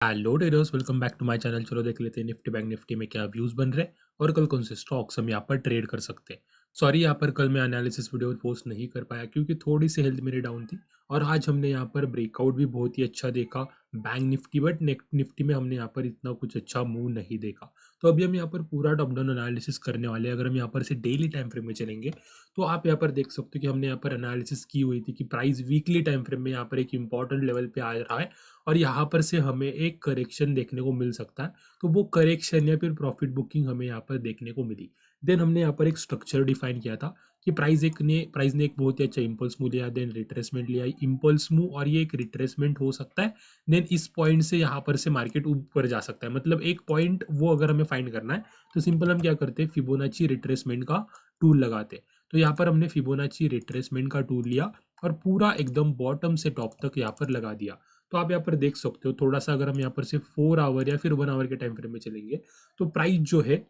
Hello traders, welcome back to my channel. चलो देख लेते हैं निफ्टी बैंक निफ्टी में क्या व्यूज बन रहे हैं और कल कौन से स्टॉक्स हम यहाँ पर ट्रेड कर सकते हैं। सॉरी, यहाँ पर कल मैं एनालिसिस वीडियो पोस्ट नहीं कर पाया क्योंकि थोड़ी सी हेल्थ मेरी डाउन थी। और आज हमने यहाँ पर ब्रेकआउट भी बहुत ही अच्छा देखा बैंक निफ्टी, बट निफ्टी में हमने यहाँ पर इतना कुछ अच्छा मूव नहीं देखा। तो अभी हम यहाँ पर पूरा टॉप डाउन एनालिसिस करने वाले हैं। अगर हम यहाँ पर से डेली टाइम फ्रेम में चलेंगे तो आप यहाँ पर देख सकते हो कि हमने यहाँ पर एनालिसिस की हुई थी कि प्राइस वीकली टाइम फ्रेम में यहाँ पर एक इंपॉर्टेंट लेवल पे आ रहा है और यहाँ पर से हमें एक करेक्शन देखने को मिल सकता है। तो वो करेक्शन या फिर प्रॉफिट बुकिंग हमें यहाँ पर देखने को मिली। देन हमने यहाँ पर एक स्ट्रक्चर डिफाइन किया था कि प्राइस ने एक बहुत ही अच्छा इंपल्स मूव लिया, देन रिट्रेसमेंट लिया, इंपल्स मूव और ये एक रिट्रेसमेंट हो सकता है। देन इस पॉइंट से यहाँ पर से मार्केट ऊपर जा सकता है। मतलब एक पॉइंट वो अगर हमें फाइंड करना है तो सिंपल हम क्या करते हैं, फिबोनाची रिट्रेसमेंट का टूल लगाते हैं। तो यहाँ पर हमने फिबोनाची रिट्रेसमेंट का टूल लिया और पूरा एकदम बॉटम से टॉप तक यहाँ पर लगा दिया। तो आप यहाँ पर देख सकते हो, थोड़ा सा अगर हम यहाँ पर से 4 आवर या फिर 1 आवर के टाइम फ्रेम में चलेंगे तो प्राइस जो है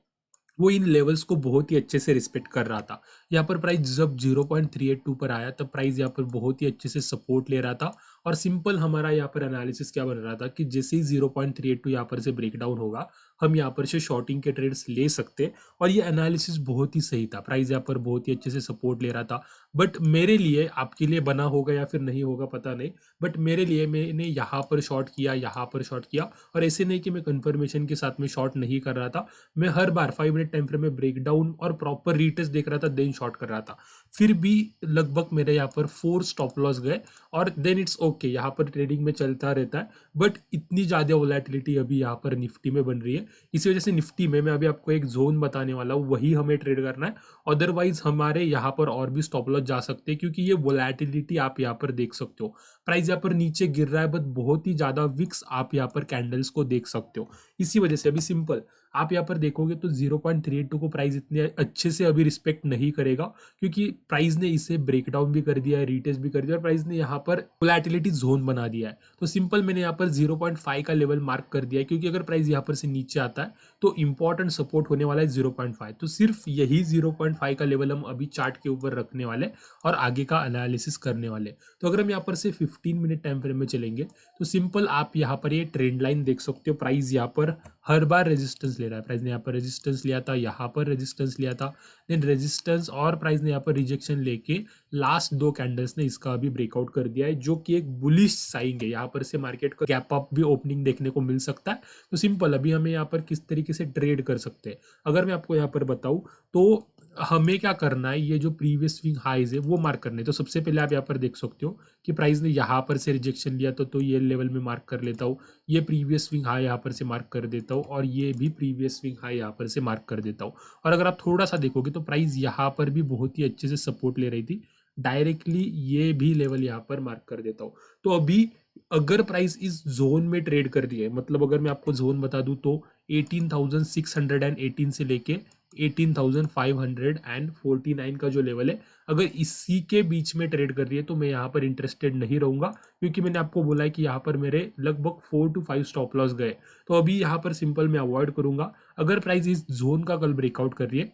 वो इन लेवल्स को बहुत ही अच्छे से रिस्पेक्ट कर रहा था। यहाँ पर प्राइस जब 0.382 पर आया तब प्राइस यहाँ पर बहुत ही अच्छे से सपोर्ट ले रहा था। और सिंपल हमारा यहाँ पर एनालिसिस क्या बन रहा था कि जैसे ही 0.382 यहाँ पर से ब्रेक डाउन होगा हम यहाँ पर से शॉर्टिंग के ट्रेड्स ले सकते। और ये एनालिसिस बहुत ही सही था, प्राइस यहाँ पर बहुत ही अच्छे से सपोर्ट ले रहा था। बट मेरे लिए, आपके लिए बना होगा या फिर नहीं होगा पता नहीं, बट मेरे लिए मैंने यहाँ पर शॉर्ट किया, यहाँ पर शॉर्ट किया। और ऐसे नहीं कि मैं कंफर्मेशन के साथ में शॉर्ट नहीं कर रहा था, मैं हर बार 5 मिनट टाइम फ्रेम में ब्रेकडाउन और प्रॉपर रीटेस्ट देख रहा था, देन शॉर्ट कर रहा था। फिर भी लगभग मेरे यहाँ पर 4 स्टॉप लॉस गए और देन इट्स ओके, यहाँ पर ट्रेडिंग में चलता रहता है। बट इतनी ज़्यादा वोलेटिलिटी अभी यहाँ पर निफ्टी में बन रही है, इसी वजह से निफ्टी में मैं अभी आपको एक जोन बताने वाला हूँ, वही हमें ट्रेड करना है। अदरवाइज हमारे यहाँ पर और भी स्टॉप लॉस जा सकते हैं क्योंकि ये वोलेटिलिटी आप यहाँ पर देख सकते हो। प्राइस यहाँ पर नीचे गिर रहा है बट बहुत ही ज़्यादा विक्स आप यहाँ पर कैंडल्स को देख सकते हो। इसी वजह से अभी सिंपल आप यहाँ पर देखोगे तो 0.382 को प्राइस इतने अच्छे से अभी रिस्पेक्ट नहीं करेगा क्योंकि प्राइस ने इसे ब्रेकडाउन भी कर दिया है, रीटेस्ट भी कर दिया और प्राइस ने यहाँ पर वोलेटिलिटी जोन बना दिया है। तो सिंपल मैंने यहाँ पर 0.5 का लेवल मार्क कर दिया है क्योंकि अगर प्राइस यहाँ पर से नीचे आता है तो इंपॉर्टेंट सपोर्ट होने वाला है 0.5। तो सिर्फ यही 0.5 का लेवल हम अभी चार्ट के ऊपर रखने वाले और आगे का एनालिसिस करने वाले। तो अगर हम यहाँ पर से 15 मिनट टाइम फ्रेम में चलेंगे तो सिंपल आप यहाँ पर ये ट्रेंड लाइन देख सकते हो। प्राइस यहाँ पर हर बार रेजिस्टेंस ले रहा है, प्राइस ने यहाँ पर रेजिस्टेंस लिया था, यहाँ पर रेजिस्टेंस लिया था, देन रेजिस्टेंस और प्राइस ने यहाँ पर रिजेक्शन लेके लास्ट 2 कैंडल्स ने इसका अभी ब्रेकआउट कर दिया है जो कि एक बुलिश साइंग है। यहाँ पर से मार्केट का गैप अप भी ओपनिंग देखने को मिल सकता है। तो सिंपल अभी हमें यहाँ पर किस तरीके से ट्रेड कर सकते हैं अगर मैं आपको यहाँ पर बताऊँ तो हमें क्या करना है, ये जो प्रीवियस स्विंग हाइज है वो मार्क करने। तो सबसे पहले आप यहाँ पर देख सकते हो कि प्राइस ने यहाँ पर से रिजेक्शन लिया तो ये लेवल में मार्क कर लेता हूँ, ये प्रीवियस स्विंग हाई यहाँ पर से मार्क कर देता हूँ और ये भी प्रीवियस स्विंग हाई यहाँ पर से मार्क कर देता हूँ। और अगर आप थोड़ा सा देखोगे तो प्राइस यहाँ पर भी बहुत ही अच्छे से सपोर्ट ले रही थी, डायरेक्टली ये भी लेवल यहाँ पर मार्क कर देता हूँ। तो अभी अगर प्राइस इस जोन में ट्रेड कर रही है, मतलब अगर मैं आपको जोन बता दूं तो 18,618 से लेके 18,549 का जो लेवल है, अगर इसी के बीच में ट्रेड कर रही है तो मैं यहाँ पर इंटरेस्टेड नहीं रहूंगा क्योंकि मैंने आपको बोला है कि यहाँ पर मेरे लगभग 4 to 5 स्टॉप लॉस गए। तो अभी यहाँ पर सिंपल मैं अवॉइड करूंगा। अगर प्राइस इस जोन का कल ब्रेकआउट कर रही है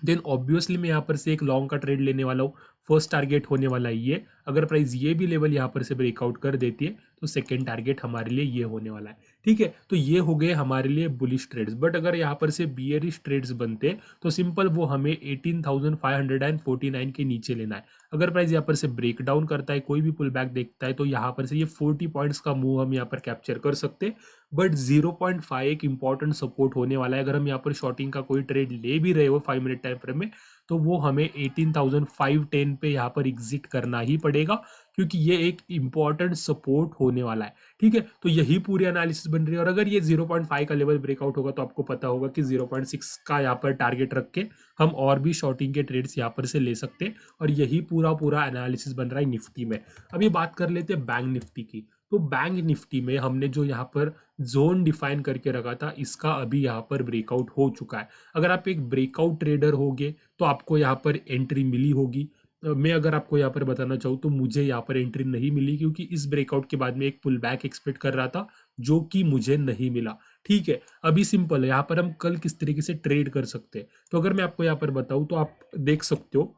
देन ऑब्वियसली मैं यहाँ पर से एक लॉन्ग का ट्रेड लेने वाला हूँ। फर्स्ट टारगेट होने वाला है ये, अगर प्राइस ये भी लेवल यहाँ पर से ब्रेकआउट कर देती है तो सेकंड टारगेट हमारे लिए ये होने वाला है। ठीक है, तो ये हो गए हमारे लिए बुलिश ट्रेड्स। बट अगर यहाँ पर से बियरिश ट्रेड्स बनते तो सिंपल वो हमें 18,549 के नीचे लेना है। अगर प्राइस यहाँ पर से ब्रेक डाउन करता है, कोई भी पुल बैक देखता है तो यहाँ पर से ये 40 पॉइंट्स का मूव हम यहाँ पर कैप्चर कर सकते। बट 0.5 एक इंपॉर्टेंट सपोर्ट होने वाला है। अगर हम यहाँ पर शॉर्टिंग का कोई ट्रेड ले भी रहे हो 5 मिनट टाइम फ्रेम में तो वो हमें 18,510 पे यहाँ पर एग्जिट करना ही पड़ेगा क्योंकि ये एक इंपॉर्टेंट सपोर्ट होने वाला है। ठीक है, तो यही पूरी एनालिसिस बन रही है। और अगर ये 0.5 का लेवल ब्रेकआउट होगा तो आपको पता होगा कि 0.6 का यहाँ पर टारगेट रख के हम और भी शॉर्टिंग के ट्रेड्स यहाँ पर से ले सकते हैं। और यही पूरा पूरा एनालिसिस बन रहा है निफ्टी में। अभी बात कर लेते हैं बैंक निफ्टी की। तो बैंक निफ्टी में हमने जो यहाँ पर जोन डिफाइन करके रखा था इसका अभी यहाँ पर ब्रेकआउट हो चुका है। अगर आप एक ब्रेकआउट ट्रेडर होगे तो आपको यहाँ पर एंट्री मिली होगी। मैं अगर आपको यहाँ पर बताना चाहूँ तो मुझे यहाँ पर एंट्री नहीं मिली क्योंकि इस ब्रेकआउट के बाद में एक पुल बैक एक्सपेक्ट कर रहा था जो कि मुझे नहीं मिला। ठीक है, अभी सिंपल है, यहाँ पर हम कल किस तरीके से ट्रेड कर सकते हैं। तो अगर मैं आपको यहाँ पर बताऊँ तो आप देख सकते हो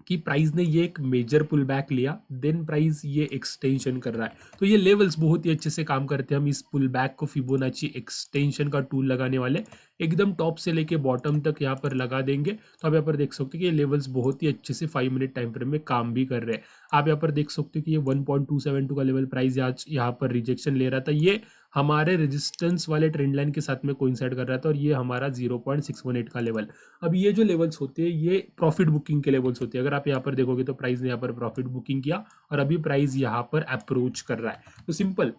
कि प्राइस ने ये एक मेजर पुल बैक लिया, देन प्राइस ये एक्सटेंशन कर रहा है। तो ये लेवल्स बहुत ही अच्छे से काम करते हैं। हम इस पुल बैक को फिबोनाची एक्सटेंशन का टूल लगाने वाले, एकदम टॉप से लेके बॉटम तक यहाँ पर लगा देंगे। तो आप यहाँ पर देख सकते हो कि ये लेवल्स बहुत ही अच्छे से 5 मिनट टाइम फ्रेम में काम भी कर रहे हैं। आप यहाँ पर देख सकते हो कि ये 1.272 का लेवल प्राइस आज यहाँ पर रिजेक्शन ले रहा था, ये हमारे रेजिस्टेंस वाले ट्रेंड लाइन के साथ में कोइंसाइड कर रहा था, और ये हमारा 0.618 का लेवल। अब ये जो लेवल्स होते हैं ये प्रॉफिट बुकिंग के लेवल्स होते हैं। अगर आप यहाँ पर देखोगे तो प्राइस ने यहाँ पर प्रॉफिट बुकिंग किया और अभी प्राइस यहाँ पर अप्रोच कर रहा है। तो सिंपल,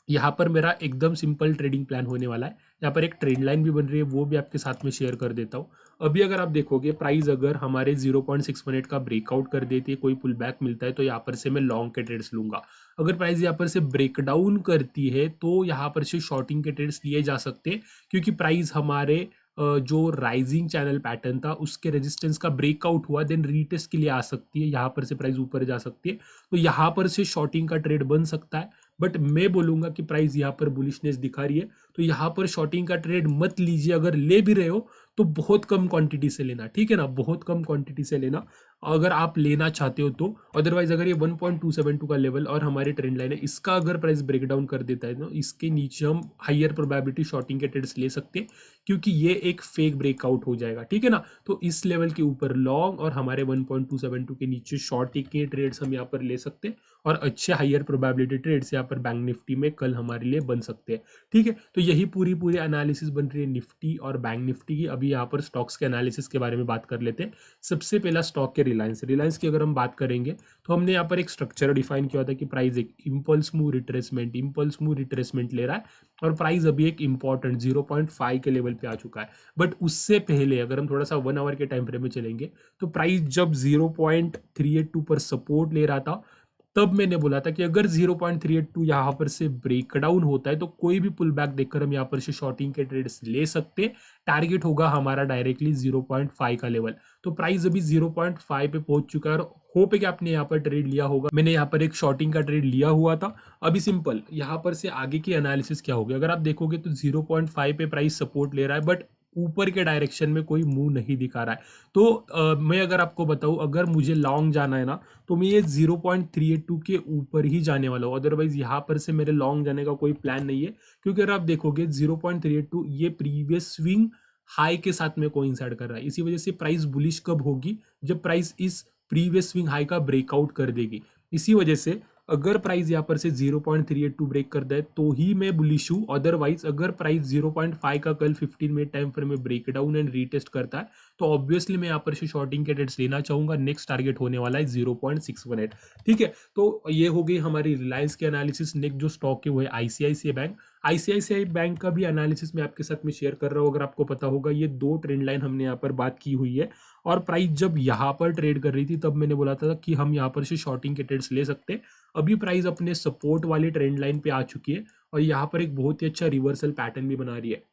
यहाँ पर मेरा एकदम सिंपल ट्रेडिंग प्लान होने वाला है। यहाँ पर एक ट्रेंड लाइन भी बन रही है, वो भी आपके साथ में शेयर कर देता हूँ। अभी अगर आप देखोगे प्राइस अगर हमारे 0.618 का ब्रेकआउट कर देती है, कोई पुल बैक मिलता है, तो यहाँ पर से मैं लॉन्ग के ट्रेड्स लूंगा। अगर प्राइस यहाँ पर से ब्रेकडाउन करती है तो यहाँ पर से शॉर्टिंग के ट्रेड्स लिए जा सकते हैं, क्योंकि प्राइस हमारे जो राइजिंग चैनल पैटर्न था उसके रेजिस्टेंस का ब्रेकआउट हुआ, देन रीटेस्ट के लिए आ सकती है, यहाँ पर से प्राइस ऊपर जा सकती है। तो यहाँ पर से शॉर्टिंग का ट्रेड बन सकता है। बट मैं बोलूंगा कि प्राइस यहाँ पर बुलिशनेस दिखा रही है, तो यहाँ पर शॉर्टिंग का ट्रेड मत लीजिए। अगर ले भी रहे हो तो बहुत कम क्वांटिटी से लेना, ठीक है ना, बहुत कम क्वांटिटी से लेना अगर आप लेना चाहते हो तो। अदरवाइज अगर ये 1.272 का लेवल और हमारी ट्रेंड लाइन है, इसका अगर प्राइस ब्रेकडाउन कर देता है तो इसके नीचे हम हायर प्रोबेबिलिटी शॉर्टिंग के ट्रेड्स ले सकते हैं, क्योंकि ये एक फेक ब्रेकआउट हो जाएगा, ठीक है ना। तो इस लेवल के ऊपर लॉन्ग और हमारे 1.272 के नीचे शॉर्टिंग के ट्रेड्स हम यहाँ पर ले सकते हैं, और अच्छे हायर प्रोबेबिलिटी ट्रेड्स यहाँ पर बैंक निफ्टी में कल हमारे लिए बन सकते हैं, ठीक है। तो यही पूरी पूरी एनालिसिस बन रही है निफ्टी और बैंक निफ्टी की। अभी यहाँ पर स्टॉक्स के एनालिसिस के बारे में बात कर लेते हैं। सबसे पहला स्टॉक के रिलायंस की अगर हम बात करेंगे तो हमने यहाँ पर एक स्ट्रक्चर डिफाइन किया था कि प्राइस एक इम्पल्स मूव रिट्रेसमेंट ले रहा है, और प्राइस अभी एक इंपॉर्टेंट 0.5 के लेवल पे आ चुका है। बट उससे पहले अगर हम थोड़ा सा 1 आवर के टाइम फ्रेम में चलेंगे तो प्राइस जब 0.382 पर सपोर्ट ले रहा था, तब मैंने बोला था कि अगर 0.382 यहाँ पर से ब्रेकडाउन होता है तो कोई भी पुल बैक देखकर हम यहाँ पर से शॉर्टिंग के ट्रेड्स ले सकते। टारगेट होगा हमारा डायरेक्टली 0.5 का लेवल। तो प्राइस अभी 0.5 पे पहुंच चुका है, और होप है कि आपने यहाँ पर ट्रेड लिया होगा। मैंने यहाँ पर एक शॉर्टिंग का ट्रेड लिया हुआ था। अभी सिंपल यहाँ पर से आगे की एनालिसिस क्या होगी, अगर आप देखोगे तो 0.5 पे प्राइस सपोर्ट ले रहा है, बट ऊपर के डायरेक्शन में कोई मूव नहीं दिखा रहा है। तो मैं अगर आपको बताऊं, अगर मुझे लॉन्ग जाना है ना, तो मैं ये 0.382 के ऊपर ही जाने वाला हूँ। अदरवाइज यहाँ पर से मेरे लॉन्ग जाने का कोई प्लान नहीं है, क्योंकि अगर आप देखोगे 0.382 ये प्रीवियस स्विंग हाई के साथ में कोइंसाइड कर रहा है। इसी वजह से प्राइस बुलिश कब होगी, जब प्राइस इस प्रीवियस स्विंग हाई का ब्रेकआउट कर देगी। इसी वजह से अगर प्राइस यहाँ पर से 0.382 ब्रेक कर दे तो ही मैं बुलिश हूँ। अदरवाइज अगर प्राइस 0.5 का कल 15 मिनट टाइम फ्रेम में ब्रेकडाउन एंड रीटेस्ट करता है तो ऑब्वियसली मैं यहाँ पर से शॉर्टिंग के ट्रेड्स लेना चाहूंगा। नेक्स्ट टारगेट होने वाला है 0.618, ठीक है। तो ये हो गई हमारी रिलायंस की एनालिसिस। नेक्स्ट जो स्टॉक है वो है आईसीआईसीआई बैंक। आईसीआईसीआई बैंक का भी एनालिसिस मैं आपके साथ में शेयर कर रहा हूँ। अगर आपको पता होगा ये दो ट्रेंड लाइन हमने यहाँ पर बात की हुई है, और प्राइस जब यहाँ पर ट्रेड कर रही थी तब मैंने बोला था कि हम यहाँ पर से शॉर्टिंग के ट्रेड्स ले सकते हैं। अभी प्राइस अपने सपोर्ट वाली ट्रेंड लाइन पे आ चुकी है, और यहाँ पर एक बहुत ही अच्छा रिवर्सल पैटर्न भी बना रही है।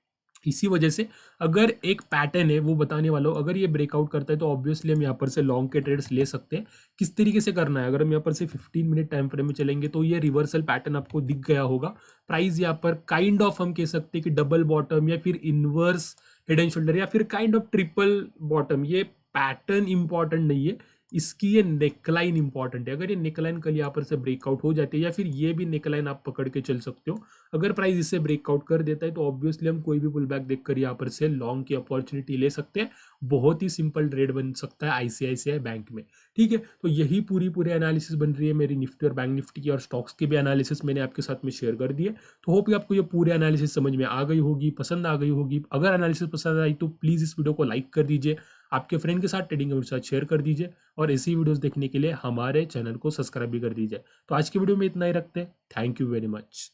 इसी वजह से अगर एक पैटर्न है वो बताने वाला हूँ, अगर ये ब्रेकआउट करता है तो ऑब्वियसली हम यहाँ पर से लॉन्ग के ट्रेड्स ले सकते हैं। किस तरीके से करना है, अगर हम यहाँ पर से 15 मिनट टाइम फ्रेम में चलेंगे तो ये रिवर्सल पैटर्न आपको दिख गया होगा। प्राइस यहाँ पर काइंड ऑफ हम कह सकते हैं कि डबल बॉटम या फिर इनवर्स हेड एंड शोल्डर या फिर काइंड ऑफ ट्रिपल बॉटम, ये पैटर्न इंपॉर्टेंट नहीं है, इसकी ये नेकलाइन इंपॉर्टेंट है। अगर ये नेकलाइन कल यहाँ पर से ब्रेकआउट हो जाती है, या फिर ये भी नेकलाइन आप पकड़ के चल सकते हो, अगर प्राइस इससे ब्रेकआउट कर देता है तो ऑब्वियसली हम कोई भी पुल बैक देखकर यहाँ पर से लॉन्ग की अपॉर्चुनिटी ले सकते हैं। बहुत ही सिंपल ट्रेड बन सकता है आईसीआईसीआई बैंक में, ठीक है। तो यही पूरी एनालिसिस बन रही है मेरी निफ्टी और बैंक निफ्टी की, और स्टॉक्स की भी एनालिसिस मैंने आपके साथ में शेयर कर दी है। तो होप कि आपको ये पूरी एनालिसिस समझ में आ गई होगी, पसंद आ गई होगी। अगर एनालिसिस पसंद आई तो प्लीज़ इस वीडियो को लाइक कर दीजिए, आपके फ्रेंड के साथ ट्रेडिंग के साथ शेयर कर दीजिए, और ऐसी वीडियोस देखने के लिए हमारे चैनल को सब्सक्राइब भी कर दीजिए। तो आज की वीडियो में इतना ही रखते हैं। Thank you very much.